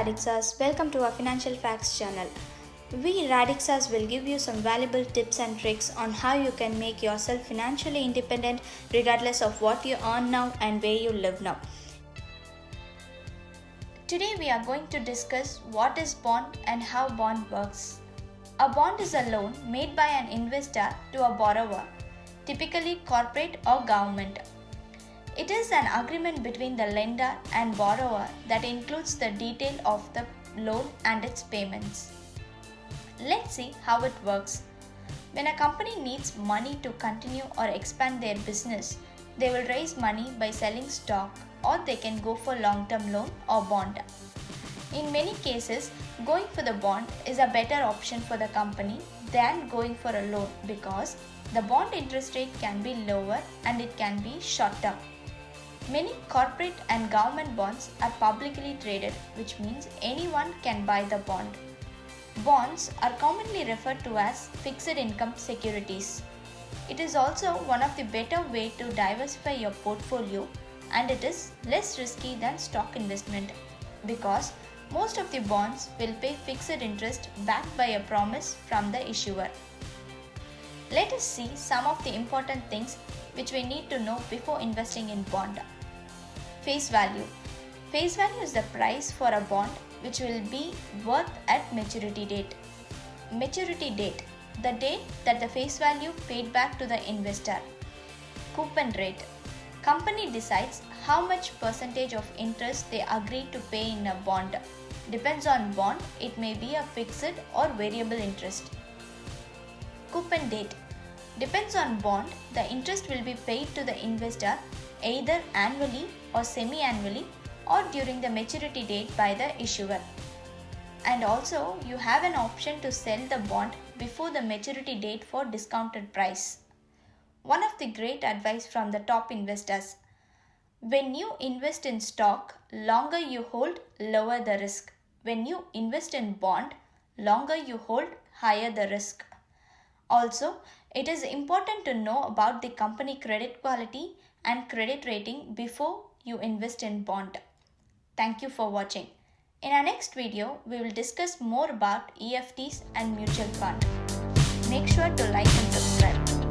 Radixas, welcome to our Financial Facts channel. We Radixas will give you some valuable tips and tricks on how you can make yourself financially independent regardless of what you earn now and where you live now. Today we are going to discuss what is bond and how bond works. A bond is a loan made by an investor to a borrower, typically corporate or government. It is an agreement between the lender and borrower that includes the detail of the loan and its payments. Let's see how it works. When a company needs money to continue or expand their business, they will raise money by selling stock, or they can go for long-term loan or bond. In many cases, going for the bond is a better option for the company than going for a loan because the bond interest rate can be lower and it can be short term. Many corporate and government bonds are publicly traded, which means anyone can buy the bond. Bonds are commonly referred to as fixed income securities. It is also one of the better way to diversify your portfolio, and it is less risky than stock investment because most of the bonds will pay fixed interest backed by a promise from the issuer. Let us see some of the important things which we need to know before investing in bond. Face value. Face value is the price for a bond which will be worth at maturity date. Maturity date, the date that the face value paid back to the investor. Coupon rate. Company decides how much percentage of interest they agree to pay in a bond. Depends on bond, it may be a fixed or variable interest. Coupon date. Depends on bond, the interest will be paid to the investor either annually or semi-annually or during the maturity date by the issuer. And also, you have an option to sell the bond before the maturity date for discounted price. One of the great advice from the top investors. When you invest in stock, longer you hold, lower the risk. When you invest in bond, longer you hold, higher the risk. Also, it is important to know about the company credit quality and credit rating before you invest in bond. Thank you for watching. In our next video, we will discuss more about EFTs and mutual fund. Make sure to like and subscribe.